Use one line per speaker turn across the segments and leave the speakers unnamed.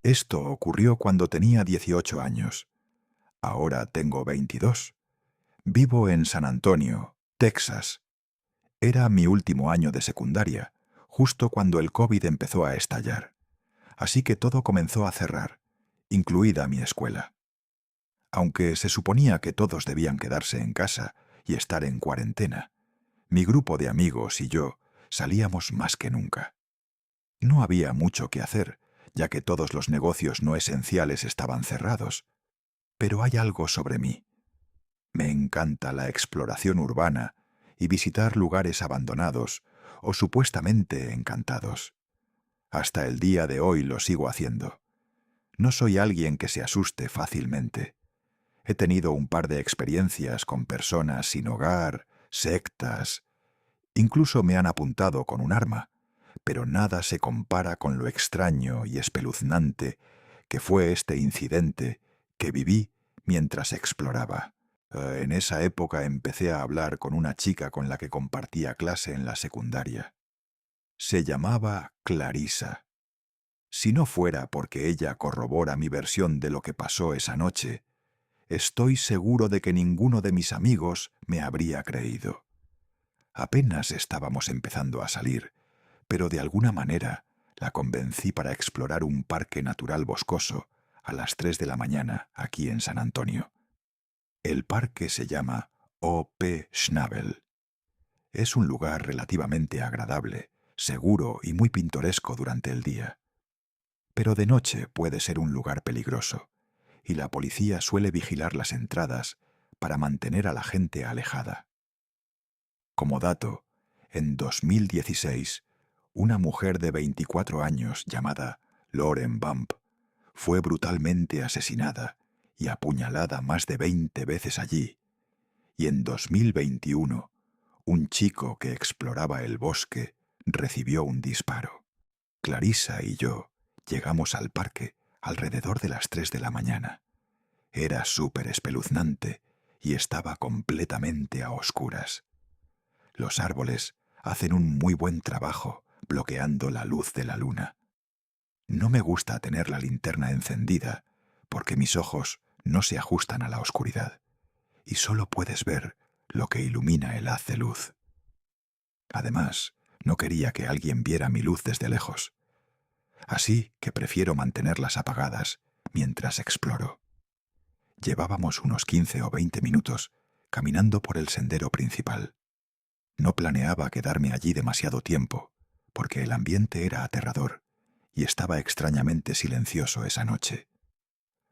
Esto ocurrió cuando tenía 18 años. Ahora tengo 22. Vivo en San Antonio, Texas. Era mi último año de secundaria, justo cuando el COVID empezó a estallar. Así que todo comenzó a cerrar, incluida mi escuela. Aunque se suponía que todos debían quedarse en casa y estar en cuarentena, mi grupo de amigos y yo salíamos más que nunca. No había mucho que hacer, ya que todos los negocios no esenciales estaban cerrados. Pero hay algo sobre mí. Me encanta la exploración urbana y visitar lugares abandonados o supuestamente encantados. Hasta el día de hoy lo sigo haciendo. No soy alguien que se asuste fácilmente. He tenido un par de experiencias con personas sin hogar, sectas. Incluso me han apuntado con un arma, pero nada se compara con lo extraño y espeluznante que fue este incidente que viví mientras exploraba. En esa época empecé a hablar con una chica con la que compartía clase en la secundaria. Se llamaba Clarissa. Si no fuera porque ella corrobora mi versión de lo que pasó esa noche, estoy seguro de que ninguno de mis amigos me habría creído. Apenas estábamos empezando a salir, pero de alguna manera la convencí para explorar un parque natural boscoso a las 3 de la mañana aquí en San Antonio. El parque se llama O.P. Schnabel. Es un lugar relativamente agradable, seguro y muy pintoresco durante el día. Pero de noche puede ser un lugar peligroso, y la policía suele vigilar las entradas para mantener a la gente alejada. Como dato, en 2016, una mujer de 24 años llamada Lauren Bump fue brutalmente asesinada y apuñalada más de 20 veces allí. Y en 2021, un chico que exploraba el bosque recibió un disparo. Clarissa y yo llegamos al parque alrededor de las 3 de la mañana. Era súper espeluznante y estaba completamente a oscuras. Los árboles hacen un muy buen trabajo bloqueando la luz de la luna. No me gusta tener la linterna encendida porque mis ojos no se ajustan a la oscuridad y solo puedes ver lo que ilumina el haz de luz. Además, no quería que alguien viera mi luz desde lejos, así que prefiero mantenerlas apagadas mientras exploro. Llevábamos unos 15 o 20 minutos caminando por el sendero principal. No planeaba quedarme allí demasiado tiempo, porque el ambiente era aterrador y estaba extrañamente silencioso esa noche.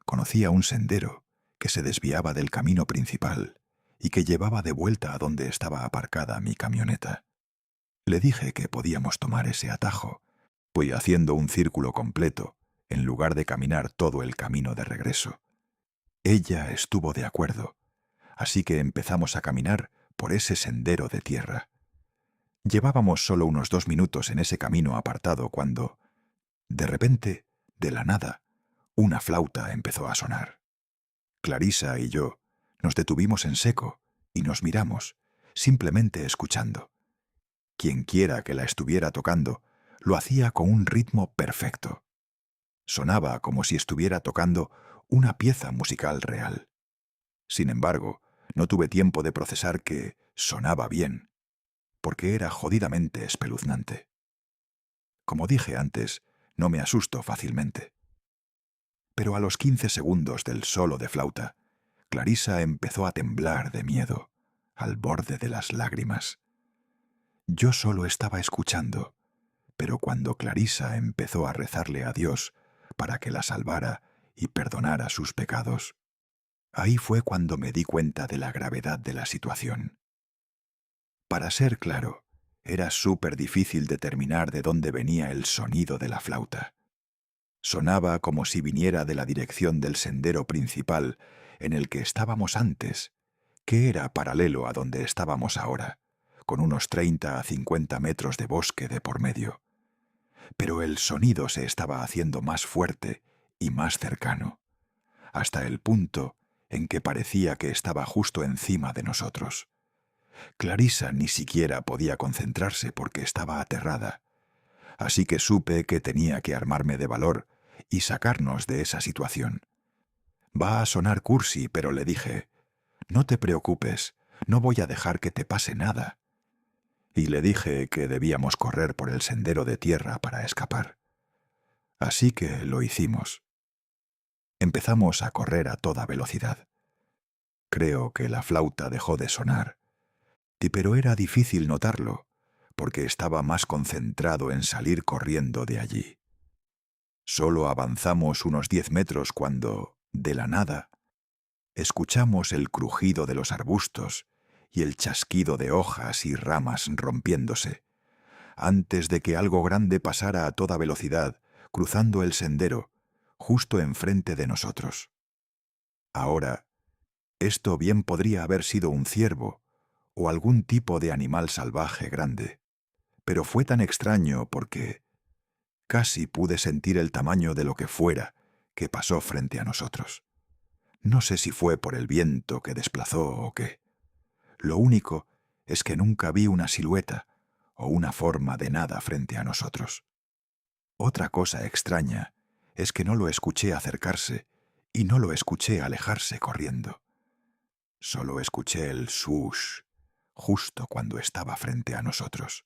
Conocía un sendero que se desviaba del camino principal y que llevaba de vuelta a donde estaba aparcada mi camioneta. Le dije que podíamos tomar ese atajo, fui haciendo un círculo completo en lugar de caminar todo el camino de regreso. Ella estuvo de acuerdo, así que empezamos a caminar por ese sendero de tierra. Llevábamos solo unos 2 minutos en ese camino apartado cuando, de repente, de la nada, una flauta empezó a sonar. Clarissa y yo nos detuvimos en seco y nos miramos, simplemente escuchando. Quienquiera que la estuviera tocando, lo hacía con un ritmo perfecto. Sonaba como si estuviera tocando una pieza musical real. Sin embargo, no tuve tiempo de procesar que sonaba bien, porque era jodidamente espeluznante. Como dije antes, no me asusto fácilmente. Pero a los 15 segundos del solo de flauta, Clarissa empezó a temblar de miedo, al borde de las lágrimas. Yo solo estaba escuchando, pero cuando Clarissa empezó a rezarle a Dios para que la salvara y perdonara sus pecados, ahí fue cuando me di cuenta de la gravedad de la situación. Para ser claro, era súper difícil determinar de dónde venía el sonido de la flauta. Sonaba como si viniera de la dirección del sendero principal en el que estábamos antes, que era paralelo a donde estábamos ahora, con unos 30 a 50 metros de bosque de por medio. Pero el sonido se estaba haciendo más fuerte y más cercano, hasta el punto en que parecía que estaba justo encima de nosotros. Clarissa ni siquiera podía concentrarse porque estaba aterrada, así que supe que tenía que armarme de valor y sacarnos de esa situación. Va a sonar cursi, pero le dije, «No te preocupes, no voy a dejar que te pase nada». Y le dije que debíamos correr por el sendero de tierra para escapar. Así que lo hicimos. Empezamos a correr a toda velocidad. Creo que la flauta dejó de sonar, pero era difícil notarlo, porque estaba más concentrado en salir corriendo de allí. Solo avanzamos unos 10 metros cuando, de la nada, escuchamos el crujido de los arbustos y el chasquido de hojas y ramas rompiéndose, antes de que algo grande pasara a toda velocidad, cruzando el sendero, justo enfrente de nosotros. Ahora, esto bien podría haber sido un ciervo o algún tipo de animal salvaje grande, pero fue tan extraño porque casi pude sentir el tamaño de lo que fuera que pasó frente a nosotros. No sé si fue por el viento que desplazó o qué. Lo único es que nunca vi una silueta o una forma de nada frente a nosotros. Otra cosa extraña es que no lo escuché acercarse y no lo escuché alejarse corriendo. Solo escuché el swoosh justo cuando estaba frente a nosotros.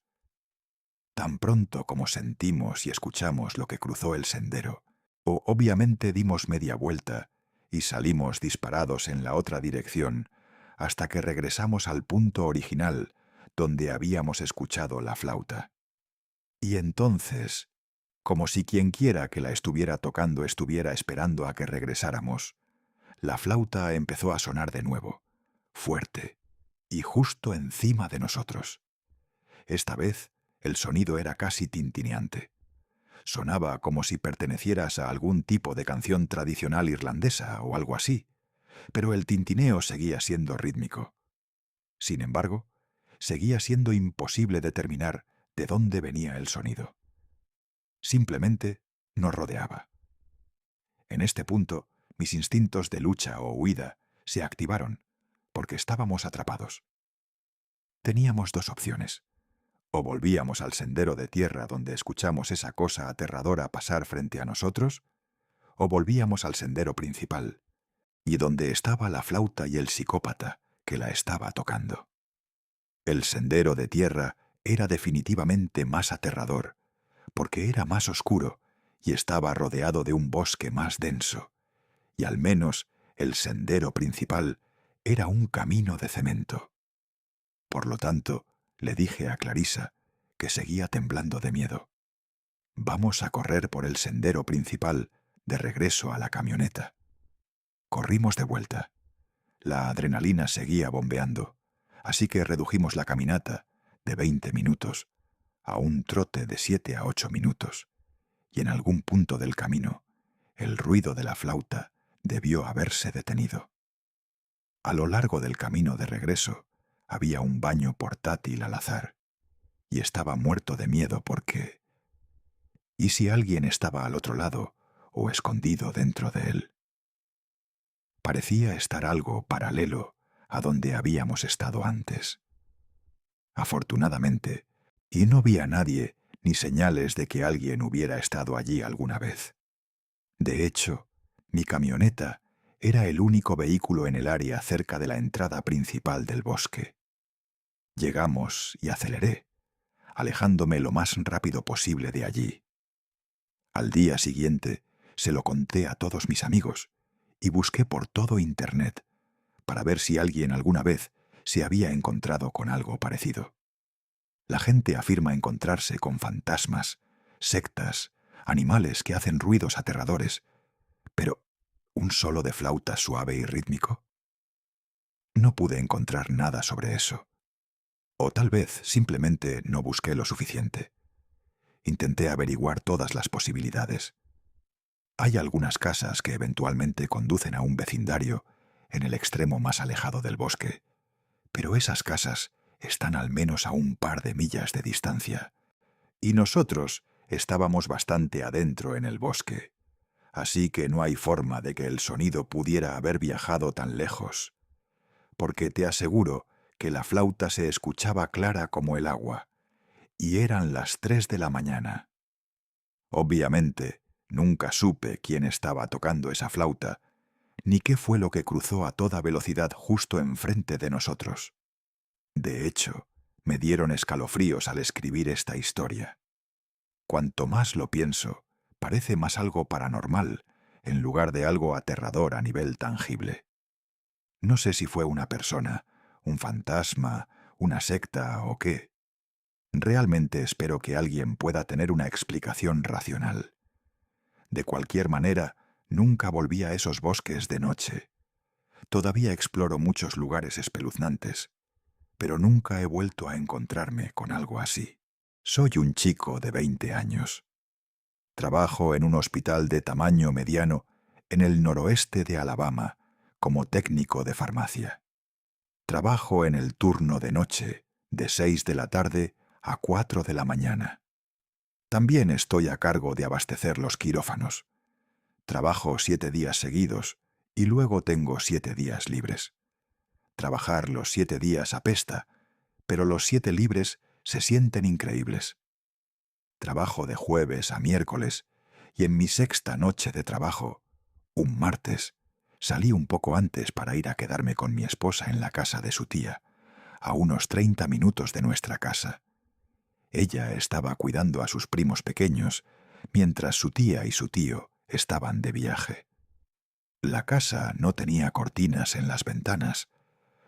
Tan pronto como sentimos y escuchamos lo que cruzó el sendero, obviamente dimos media vuelta y salimos disparados en la otra dirección hasta que regresamos al punto original donde habíamos escuchado la flauta. Y entonces, como si quienquiera que la estuviera tocando estuviera esperando a que regresáramos, la flauta empezó a sonar de nuevo, fuerte, y justo encima de nosotros. Esta vez, el sonido era casi tintineante. Sonaba como si pertenecieras a algún tipo de canción tradicional irlandesa o algo así, pero el tintineo seguía siendo rítmico. Sin embargo, seguía siendo imposible determinar de dónde venía el sonido. Simplemente nos rodeaba. En este punto, mis instintos de lucha o huida se activaron, porque estábamos atrapados. Teníamos dos opciones. O volvíamos al sendero de tierra donde escuchamos esa cosa aterradora pasar frente a nosotros, o volvíamos al sendero principal, y donde estaba la flauta y el psicópata que la estaba tocando. El sendero de tierra era definitivamente más aterrador, porque era más oscuro y estaba rodeado de un bosque más denso, y al menos el sendero principal era un camino de cemento. Por lo tanto, le dije a Clarissa, que seguía temblando de miedo, «Vamos a correr por el sendero principal de regreso a la camioneta». Corrimos de vuelta. La adrenalina seguía bombeando, así que redujimos la caminata de 20 minutos a un trote de 7 a 8 minutos, y en algún punto del camino, el ruido de la flauta debió haberse detenido. A lo largo del camino de regreso había un baño portátil al azar, y estaba muerto de miedo porque... ¿y si alguien estaba al otro lado o escondido dentro de él? Parecía estar algo paralelo a donde habíamos estado antes. Afortunadamente, y no vi a nadie ni señales de que alguien hubiera estado allí alguna vez. De hecho, mi camioneta era el único vehículo en el área cerca de la entrada principal del bosque. Llegamos y aceleré, alejándome lo más rápido posible de allí. Al día siguiente se lo conté a todos mis amigos y busqué por todo Internet para ver si alguien alguna vez se había encontrado con algo parecido. La gente afirma encontrarse con fantasmas, sectas, animales que hacen ruidos aterradores, pero ¿un solo de flauta suave y rítmico? No pude encontrar nada sobre eso. O tal vez simplemente no busqué lo suficiente. Intenté averiguar todas las posibilidades. Hay algunas casas que eventualmente conducen a un vecindario en el extremo más alejado del bosque, pero esas casas están al menos a un par de millas de distancia, y nosotros estábamos bastante adentro en el bosque, así que no hay forma de que el sonido pudiera haber viajado tan lejos, porque te aseguro que la flauta se escuchaba clara como el agua, y eran las 3 de la mañana. Obviamente, Nunca supe quién estaba tocando esa flauta, ni qué fue lo que cruzó a toda velocidad justo enfrente de nosotros. De hecho, me dieron escalofríos al escribir esta historia. Cuanto más lo pienso, parece más algo paranormal, en lugar de algo aterrador a nivel tangible. No sé si fue una persona, un fantasma, una secta o qué. Realmente espero que alguien pueda tener una explicación racional. De cualquier manera, nunca volví a esos bosques de noche. Todavía exploro muchos lugares espeluznantes, pero nunca he vuelto a encontrarme con algo así. Soy un chico de 20 años. Trabajo en un hospital de tamaño mediano en el noroeste de Alabama como técnico de farmacia. Trabajo en el turno de noche, de 6 de la tarde a 4 de la mañana. También estoy a cargo de abastecer los quirófanos. Trabajo 7 días seguidos y luego tengo 7 días libres. Trabajar los 7 días apesta, pero los 7 libres se sienten increíbles. Trabajo de jueves a miércoles y en mi sexta noche de trabajo, un martes, salí un poco antes para ir a quedarme con mi esposa en la casa de su tía, a unos 30 minutos de nuestra casa. Ella estaba cuidando a sus primos pequeños, mientras su tía y su tío estaban de viaje. La casa no tenía cortinas en las ventanas,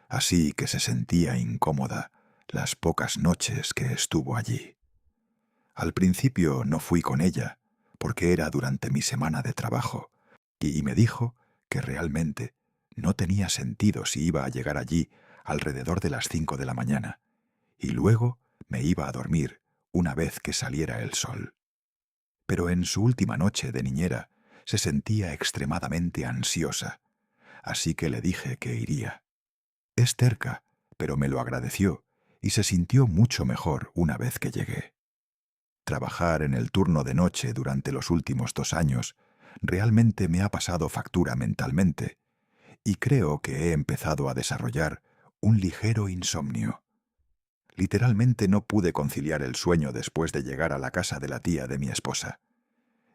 así que se sentía incómoda las pocas noches que estuvo allí. Al principio no fui con ella, porque era durante mi semana de trabajo, y me dijo que realmente no tenía sentido si iba a llegar allí alrededor de las 5 de la mañana, y luego me iba a dormir una vez que saliera el sol. Pero en su última noche de niñera se sentía extremadamente ansiosa, así que le dije que iría. Es terca, pero me lo agradeció y se sintió mucho mejor una vez que llegué. Trabajar en el turno de noche durante los últimos 2 años realmente me ha pasado factura mentalmente, y creo que he empezado a desarrollar un ligero insomnio. Literalmente no pude conciliar el sueño después de llegar a la casa de la tía de mi esposa.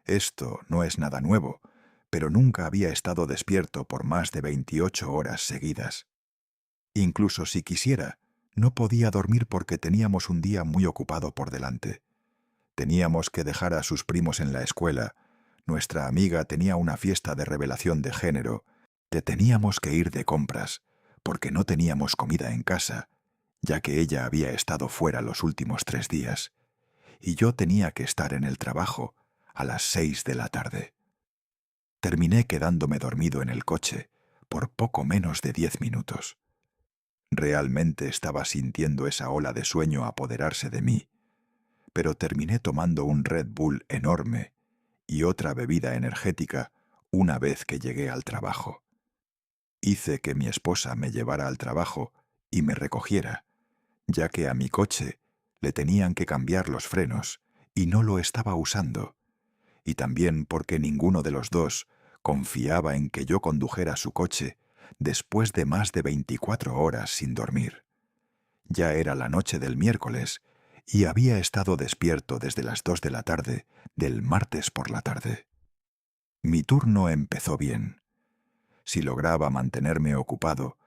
Esto no es nada nuevo, pero nunca había estado despierto por más de 28 horas seguidas. Incluso si quisiera, no podía dormir porque teníamos un día muy ocupado por delante. Teníamos que dejar a sus primos en la escuela, nuestra amiga tenía una fiesta de revelación de género, teníamos que ir de compras, porque no teníamos comida en casa, ya que ella había estado fuera los últimos 3 días, y yo tenía que estar en el trabajo a las 6 de la tarde. Terminé quedándome dormido en el coche por poco menos de 10 minutos. Realmente estaba sintiendo esa ola de sueño apoderarse de mí, pero terminé tomando un Red Bull enorme y otra bebida energética una vez que llegué al trabajo. Hice que mi esposa me llevara al trabajo y me recogiera, ya que a mi coche le tenían que cambiar los frenos y no lo estaba usando, y también porque ninguno de los dos confiaba en que yo condujera su coche después de más de 24 horas sin dormir. Ya era la noche del miércoles y había estado despierto desde las 2 de la tarde del martes por la tarde. Mi turno empezó bien. Si lograba mantenerme ocupado,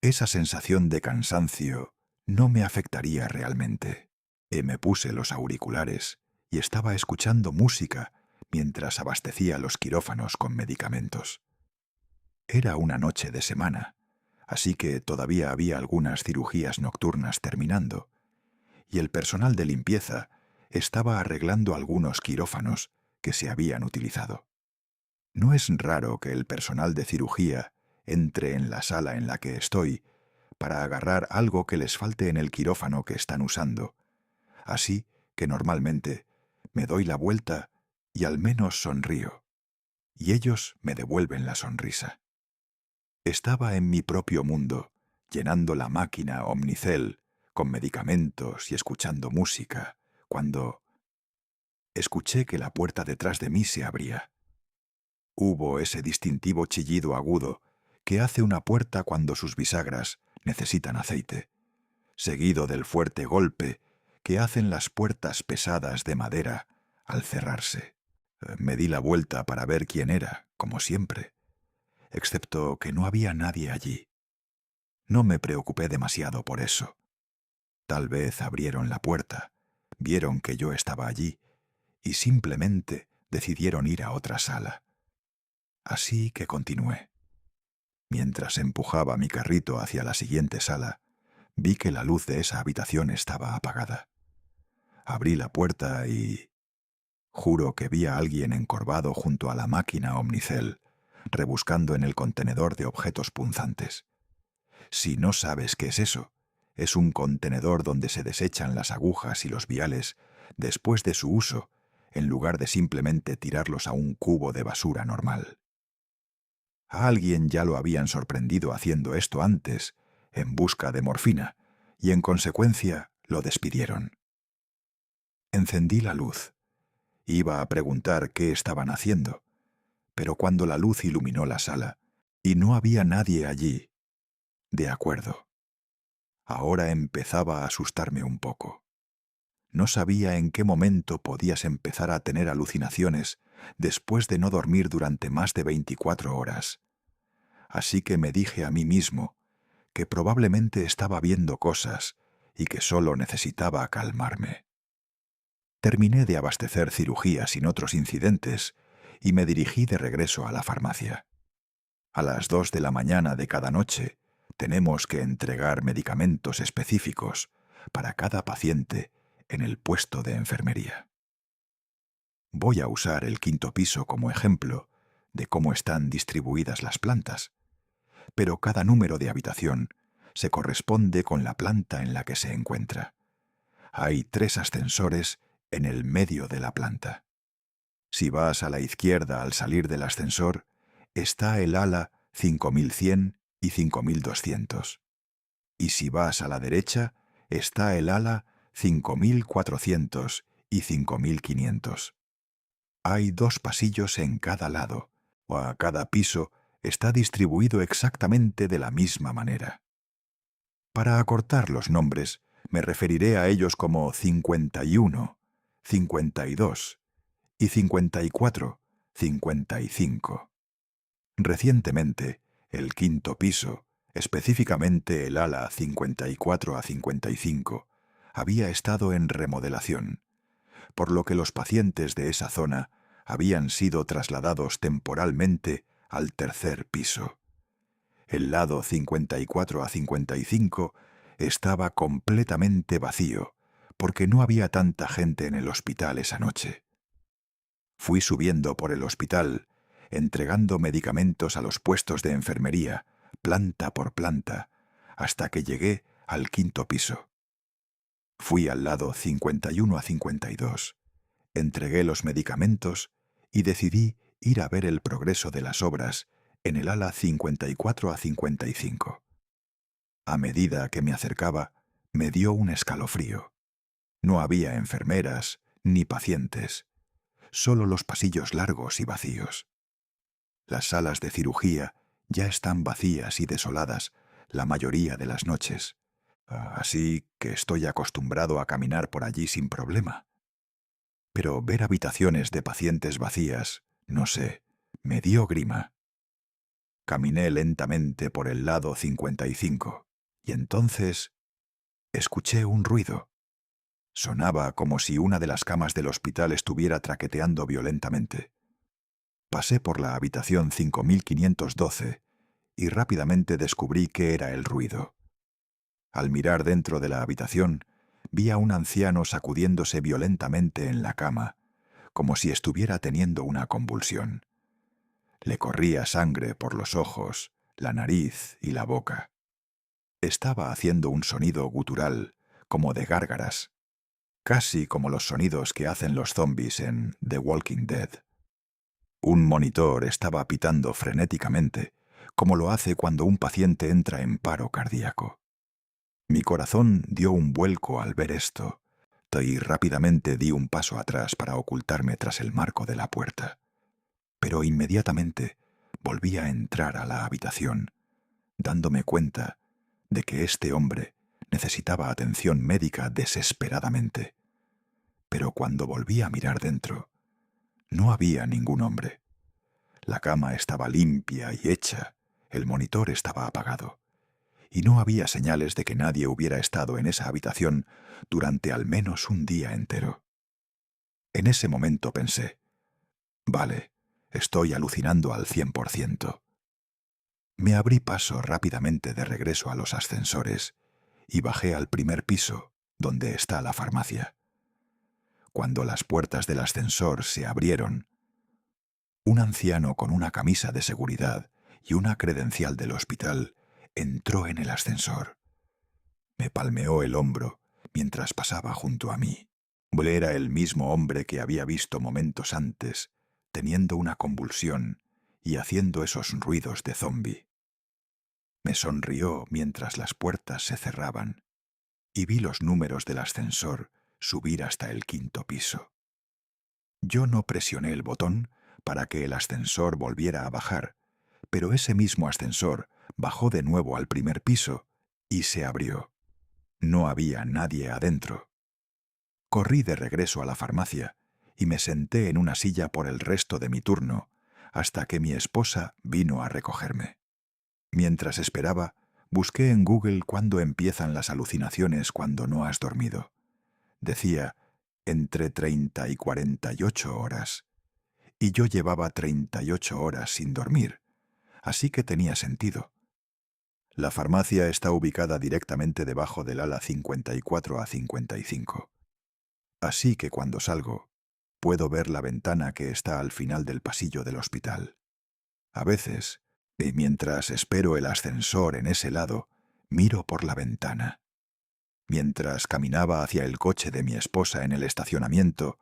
esa sensación de cansancio no me afectaría realmente. Me puse los auriculares y estaba escuchando música mientras abastecía los quirófanos con medicamentos. Era una noche de semana, así que todavía había algunas cirugías nocturnas terminando, y el personal de limpieza estaba arreglando algunos quirófanos que se habían utilizado. No es raro que el personal de cirugía entre en la sala en la que estoy para agarrar algo que les falte en el quirófano que están usando, así que normalmente me doy la vuelta y al menos sonrío, y ellos me devuelven la sonrisa. Estaba en mi propio mundo, llenando la máquina Omnicell con medicamentos y escuchando música, cuando escuché que la puerta detrás de mí se abría. Hubo ese distintivo chillido agudo que hace una puerta cuando sus bisagras necesitan aceite, seguido del fuerte golpe que hacen las puertas pesadas de madera al cerrarse. Me di la vuelta para ver quién era, como siempre, excepto que no había nadie allí. No me preocupé demasiado por eso. Tal vez abrieron la puerta, vieron que yo estaba allí y simplemente decidieron ir a otra sala. Así que continué. Mientras empujaba mi carrito hacia la siguiente sala, vi que la luz de esa habitación estaba apagada. Abrí la puerta y... Juro que vi a alguien encorvado junto a la máquina Omnicell, rebuscando en el contenedor de objetos punzantes. Si no sabes qué es eso, es un contenedor donde se desechan las agujas y los viales después de su uso, en lugar de simplemente tirarlos a un cubo de basura normal. A alguien ya lo habían sorprendido haciendo esto antes, en busca de morfina, y en consecuencia lo despidieron. Encendí la luz. Iba a preguntar qué estaban haciendo, pero cuando la luz iluminó la sala, y no había nadie allí, de acuerdo. Ahora empezaba a asustarme un poco. No sabía en qué momento podías empezar a tener alucinaciones después de no dormir durante más de 24 horas. Así que me dije a mí mismo que probablemente estaba viendo cosas y que solo necesitaba calmarme. Terminé de abastecer cirugía sin otros incidentes y me dirigí de regreso a la farmacia. A las 2 de la mañana de cada noche tenemos que entregar medicamentos específicos para cada paciente en el puesto de enfermería. Voy a usar el 5.º piso como ejemplo de cómo están distribuidas las plantas, pero cada número de habitación se corresponde con la planta en la que se encuentra. Hay 3 ascensores en el medio de la planta. Si vas a la izquierda al salir del ascensor, está el ala 5100 y 5200. Y si vas a la derecha, está el ala 5400 y 5500. Hay 2 pasillos en cada lado, o a cada piso está distribuido exactamente de la misma manera. Para acortar los nombres, me referiré a ellos como 51, 52 y 54, 55. Recientemente, el 5.º piso, específicamente el ala 54 a 55, había estado en remodelación, por lo que los pacientes de esa zona habían sido trasladados temporalmente al 3.er piso. El lado 54 a 55 estaba completamente vacío, porque no había tanta gente en el hospital esa noche. Fui subiendo por el hospital, entregando medicamentos a los puestos de enfermería, planta por planta, hasta que llegué al 5.º piso. Fui al lado 51 a 52, entregué los medicamentos y decidí ir a ver el progreso de las obras en el ala 54 a 55. A medida que me acercaba, me dio un escalofrío. No había enfermeras ni pacientes, solo los pasillos largos y vacíos. Las salas de cirugía ya están vacías y desoladas la mayoría de las noches, así que estoy acostumbrado a caminar por allí sin problema. Pero ver habitaciones de pacientes vacías, no sé, me dio grima. Caminé lentamente por el lado 55 y entonces escuché un ruido. Sonaba como si una de las camas del hospital estuviera traqueteando violentamente. Pasé por la habitación 5512 y rápidamente descubrí qué era el ruido. Al mirar dentro de la habitación, vi a un anciano sacudiéndose violentamente en la cama, como si estuviera teniendo una convulsión. Le corría sangre por los ojos, la nariz y la boca. Estaba haciendo un sonido gutural, como de gárgaras, casi como los sonidos que hacen los zombies en The Walking Dead. Un monitor estaba pitando frenéticamente, como lo hace cuando un paciente entra en paro cardíaco. Mi corazón dio un vuelco al ver esto, y rápidamente di un paso atrás para ocultarme tras el marco de la puerta. Pero inmediatamente volví a entrar a la habitación, dándome cuenta de que este hombre necesitaba atención médica desesperadamente. Pero cuando volví a mirar dentro, No había ningún hombre. La cama estaba limpia y hecha, el monitor estaba apagado, y no había señales de que nadie hubiera estado en esa habitación durante al menos un día entero. En ese momento pensé, vale, estoy alucinando al 100%. Me abrí paso rápidamente de regreso a los ascensores y bajé al primer piso, donde está la farmacia. Cuando las puertas del ascensor se abrieron, un anciano con una camisa de seguridad y una credencial del hospital entró en el ascensor. Me palmeó el hombro mientras pasaba junto a mí. Era el mismo hombre que había visto momentos antes, teniendo una convulsión y haciendo esos ruidos de zombi. Me sonrió mientras las puertas se cerraban y vi los números del ascensor subir hasta el 5.º piso. Yo no presioné el botón para que el ascensor volviera a bajar, pero ese mismo ascensor bajó de nuevo al primer piso y se abrió. No había nadie adentro. Corrí de regreso a la farmacia y me senté en una silla por el resto de mi turno hasta que mi esposa vino a recogerme. Mientras esperaba, busqué en Google cuándo empiezan las alucinaciones cuando no has dormido. Decía, entre 30 y 48 horas. Y yo llevaba 38 horas sin dormir, así que tenía sentido. La farmacia está ubicada directamente debajo del ala 54 a 55. Así que cuando salgo, puedo ver la ventana que está al final del pasillo del hospital. A veces, y mientras espero el ascensor en ese lado, miro por la ventana. Mientras caminaba hacia el coche de mi esposa en el estacionamiento,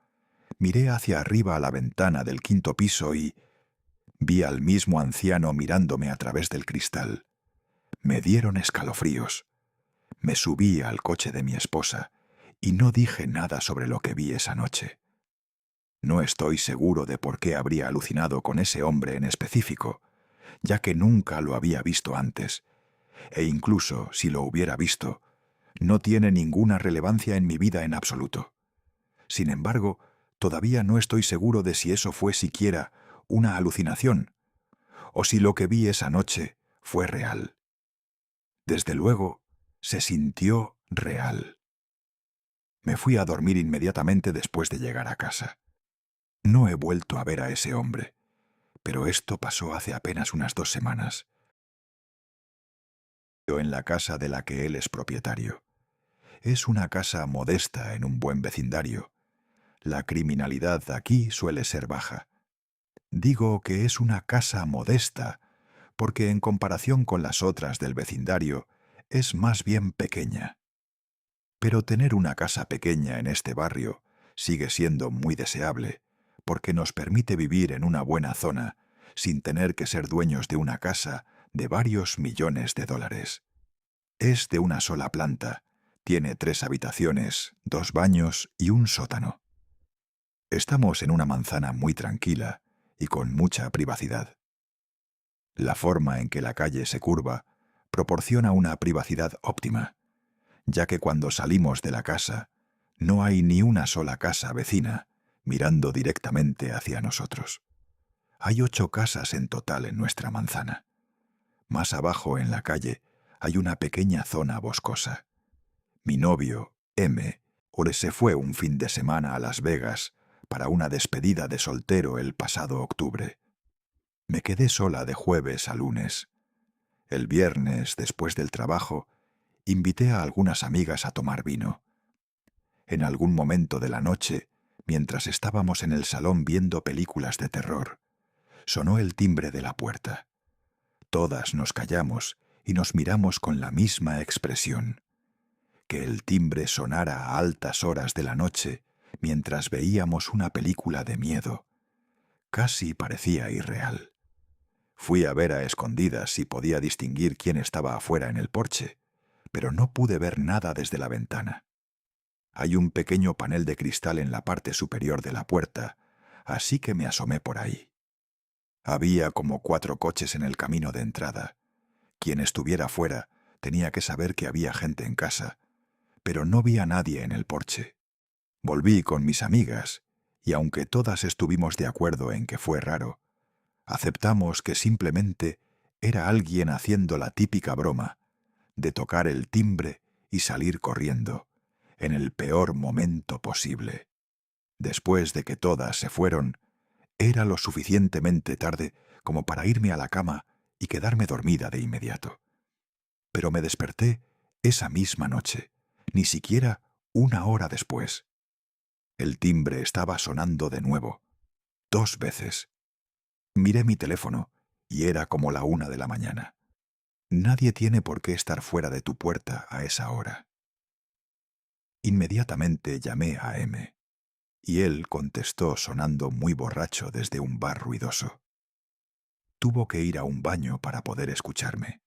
miré hacia arriba a la ventana del 5.º piso y vi al mismo anciano mirándome a través del cristal. Me dieron escalofríos. Me subí al coche de mi esposa y no dije nada sobre lo que vi esa noche. No estoy seguro de por qué habría alucinado con ese hombre en específico, ya que nunca lo había visto antes, e incluso si lo hubiera visto, no tiene ninguna relevancia en mi vida en absoluto. Sin embargo, todavía no estoy seguro de si eso fue siquiera una alucinación, o si lo que vi esa noche fue real. Desde luego, se sintió real. Me fui a dormir inmediatamente después de llegar a casa. No he vuelto a ver a ese hombre, pero esto pasó hace apenas unas 2 semanas. En la casa de la que él es propietario. Es una casa modesta en un buen vecindario. La criminalidad aquí suele ser baja. Digo que es una casa modesta, porque en comparación con las otras del vecindario, es más bien pequeña. Pero tener una casa pequeña en este barrio sigue siendo muy deseable, porque nos permite vivir en una buena zona, sin tener que ser dueños de una casa de varios millones de dólares. Es de una sola planta, tiene 3 habitaciones, 2 baños y un sótano. Estamos en una manzana muy tranquila y con mucha privacidad. La forma en que la calle se curva proporciona una privacidad óptima, ya que cuando salimos de la casa, no hay ni una sola casa vecina mirando directamente hacia nosotros. Hay 8 casas en total en nuestra manzana. Más abajo en la calle hay una pequeña zona boscosa. Mi novio, M., se fue un fin de semana a Las Vegas para una despedida de soltero el pasado octubre. Me quedé sola de jueves a lunes. El viernes, después del trabajo, invité a algunas amigas a tomar vino. En algún momento de la noche, mientras estábamos en el salón viendo películas de terror, sonó el timbre de la puerta. Todas nos callamos y nos miramos con la misma expresión. Que el timbre sonara a altas horas de la noche mientras veíamos una película de miedo. Casi parecía irreal. Fui a ver a escondidas si podía distinguir quién estaba afuera en el porche, pero no pude ver nada desde la ventana. Hay un pequeño panel de cristal en la parte superior de la puerta, así que me asomé por ahí. Había como 4 coches en el camino de entrada. Quien estuviera fuera tenía que saber que había gente en casa, pero no vi a nadie en el porche. Volví con mis amigas y aunque todas estuvimos de acuerdo en que fue raro, aceptamos que simplemente era alguien haciendo la típica broma de tocar el timbre y salir corriendo, en el peor momento posible. Después de que todas se fueron, era lo suficientemente tarde como para irme a la cama y quedarme dormida de inmediato. Pero me desperté esa misma noche, ni siquiera una hora después. El timbre estaba sonando de nuevo, 2 veces. Miré mi teléfono y era como la 1 de la mañana. Nadie tiene por qué estar fuera de tu puerta a esa hora. Inmediatamente llamé a M, y él contestó sonando muy borracho desde un bar ruidoso. Tuvo que ir a un baño para poder escucharme.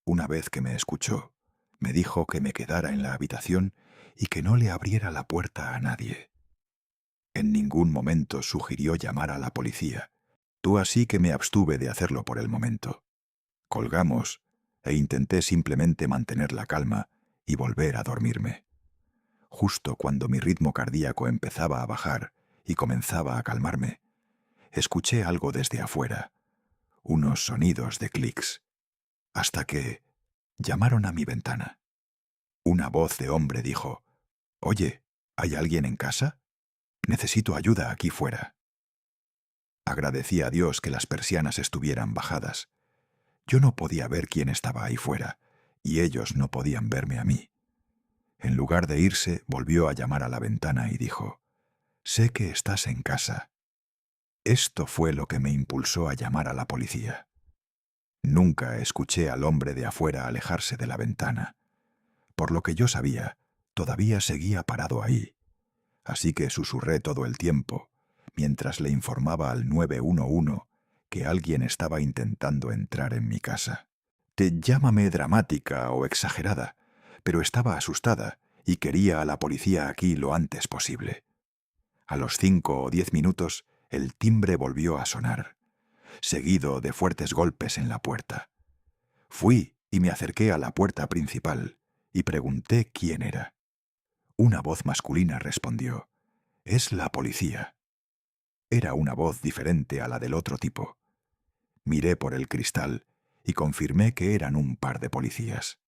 Una vez que me escuchó, me dijo que me quedara en la habitación y que no le abriera la puerta a nadie. En ningún momento sugirió llamar a la policía, así que me abstuve de hacerlo por el momento. Colgamos e intenté simplemente mantener la calma y volver a dormirme. Justo cuando mi ritmo cardíaco empezaba a bajar y comenzaba a calmarme, escuché algo desde afuera, unos sonidos de clics, hasta que llamaron a mi ventana. Una voz de hombre dijo: «Oye, ¿hay alguien en casa? Necesito ayuda aquí fuera». Agradecí a Dios que las persianas estuvieran bajadas. Yo no podía ver quién estaba ahí fuera, y ellos no podían verme a mí. En lugar de irse, volvió a llamar a la ventana y dijo: «Sé que estás en casa». Esto fue lo que me impulsó a llamar a la policía. Nunca escuché al hombre de afuera alejarse de la ventana. Por lo que yo sabía, todavía seguía parado ahí. Así que susurré todo el tiempo, mientras le informaba al 911 que alguien estaba intentando entrar en mi casa. Llámame dramática o exagerada, pero estaba asustada y quería a la policía aquí lo antes posible. A los 5 o 10 minutos, el timbre volvió a sonar, seguido de fuertes golpes en la puerta. Fui y me acerqué a la puerta principal y pregunté quién era. Una voz masculina respondió: «Es la policía». Era una voz diferente a la del otro tipo. Miré por el cristal y confirmé que eran un par de policías.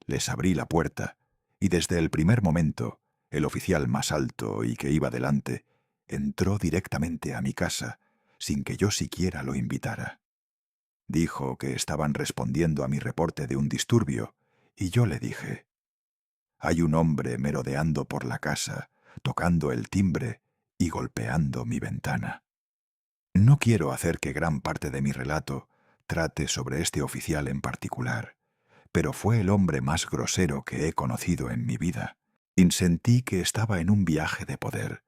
Les abrí la puerta y desde el primer momento, el oficial más alto y que iba delante entró directamente a mi casa sin que yo siquiera lo invitara. Dijo que estaban respondiendo a mi reporte de un disturbio y yo le dije: «Hay un hombre merodeando por la casa, tocando el timbre y golpeando mi ventana». No quiero hacer que gran parte de mi relato trate sobre este oficial en particular, pero fue el hombre más grosero que he conocido en mi vida. Y sentí que estaba en un viaje de poder.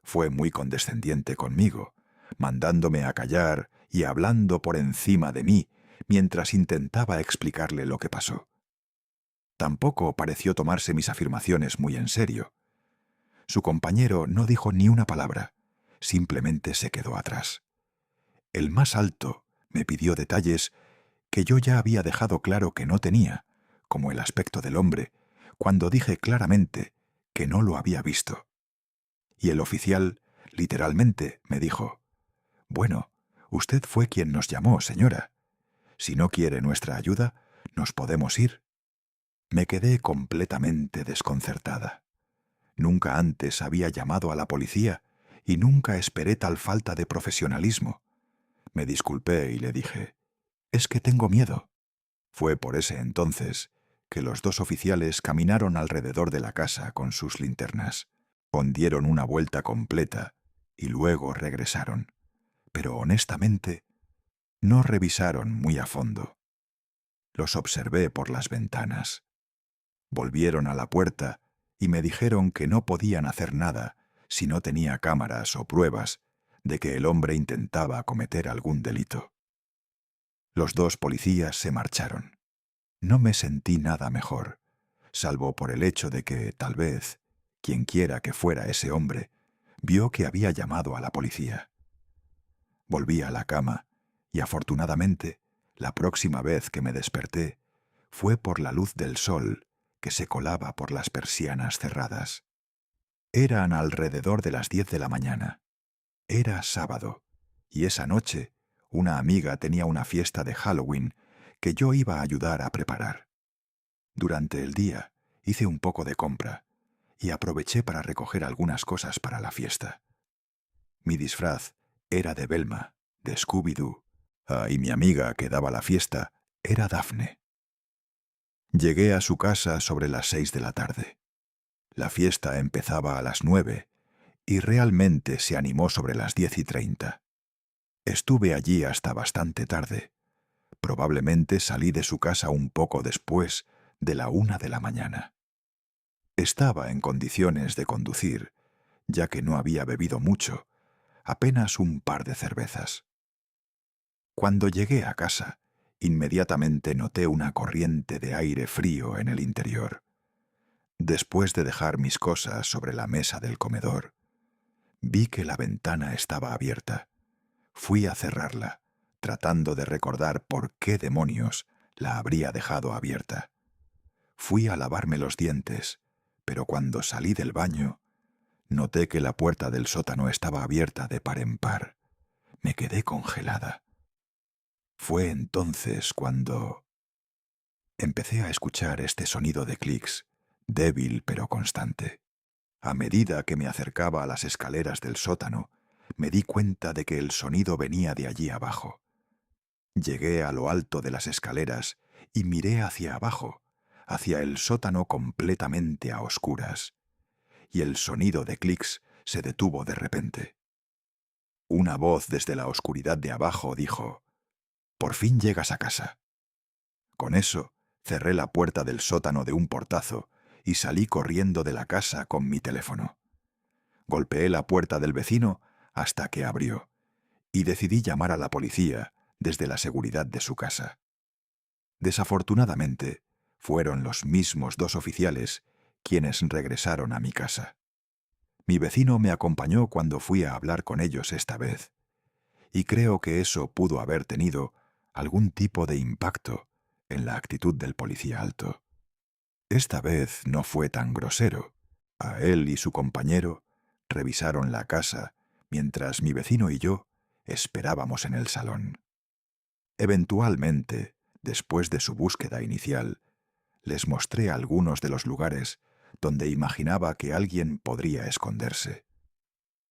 Fue muy condescendiente conmigo, mandándome a callar y hablando por encima de mí mientras intentaba explicarle lo que pasó. Tampoco pareció tomarse mis afirmaciones muy en serio. Su compañero no dijo ni una palabra, simplemente se quedó atrás. El más alto me pidió detalles que yo ya había dejado claro que no tenía, como el aspecto del hombre, cuando dije claramente que no lo había visto. Y el oficial, literalmente, me dijo: «Bueno, usted fue quien nos llamó, señora. Si no quiere nuestra ayuda, nos podemos ir». Me quedé completamente desconcertada. Nunca antes había llamado a la policía y nunca esperé tal falta de profesionalismo. Me disculpé y le dije: «Es que tengo miedo». Fue por ese entonces que los 2 oficiales caminaron alrededor de la casa con sus linternas. Dieron una vuelta completa y luego regresaron. Pero honestamente, no revisaron muy a fondo. Los observé por las ventanas. Volvieron a la puerta y me dijeron que no podían hacer nada si no tenía cámaras o pruebas de que el hombre intentaba cometer algún delito. Los 2 policías se marcharon. No me sentí nada mejor, salvo por el hecho de que, tal vez, quienquiera que fuera ese hombre, vio que había llamado a la policía. Volví a la cama y, afortunadamente, la próxima vez que me desperté fue por la luz del sol que se colaba por las persianas cerradas. Eran alrededor de las 10 de la mañana. Era sábado, y esa noche una amiga tenía una fiesta de Halloween que yo iba a ayudar a preparar. Durante el día hice un poco de compra y aproveché para recoger algunas cosas para la fiesta. Mi disfraz era de Velma, de Scooby-Doo, y mi amiga que daba la fiesta era Daphne. Llegué a su casa sobre las 6 de la tarde. La fiesta empezaba a las 9 y realmente se animó sobre las 10:30. Estuve allí hasta bastante tarde. Probablemente salí de su casa un poco después de la 1 de la mañana. Estaba en condiciones de conducir, ya que no había bebido mucho, apenas un par de cervezas. Cuando llegué a casa, inmediatamente noté una corriente de aire frío en el interior. Después de dejar mis cosas sobre la mesa del comedor, vi que la ventana estaba abierta. Fui a cerrarla, tratando de recordar por qué demonios la habría dejado abierta. Fui a lavarme los dientes, pero cuando salí del baño, noté que la puerta del sótano estaba abierta de par en par. Me quedé congelada. Fue entonces cuando empecé a escuchar este sonido de clics, débil pero constante. A medida que me acercaba a las escaleras del sótano, me di cuenta de que el sonido venía de allí abajo. Llegué a lo alto de las escaleras y miré hacia abajo, hacia el sótano completamente a oscuras, y el sonido de clics se detuvo de repente. Una voz desde la oscuridad de abajo dijo: «Por fin llegas a casa». Con eso, cerré la puerta del sótano de un portazo y salí corriendo de la casa con mi teléfono. Golpeé la puerta del vecino hasta que abrió, y decidí llamar a la policía desde la seguridad de su casa. Desafortunadamente, fueron los mismos 2 oficiales quienes regresaron a mi casa. Mi vecino me acompañó cuando fui a hablar con ellos esta vez, y creo que eso pudo haber tenido algún tipo de impacto en la actitud del policía alto. Esta vez no fue tan grosero. A él y su compañero revisaron la casa mientras mi vecino y yo esperábamos en el salón. Eventualmente, después de su búsqueda inicial, les mostré algunos de los lugares donde imaginaba que alguien podría esconderse.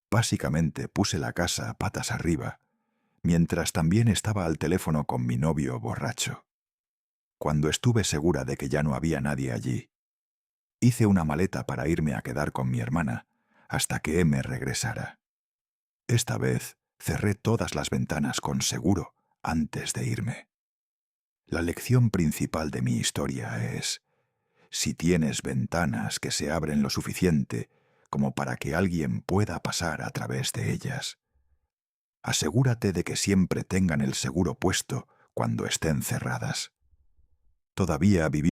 Básicamente puse la casa patas arriba, mientras también estaba al teléfono con mi novio borracho. Cuando estuve segura de que ya no había nadie allí, hice una maleta para irme a quedar con mi hermana hasta que M regresara. Esta vez cerré todas las ventanas con seguro antes de irme. La lección principal de mi historia es: si tienes ventanas que se abren lo suficiente como para que alguien pueda pasar a través de ellas, asegúrate de que siempre tengan el seguro puesto cuando estén cerradas. Todavía viví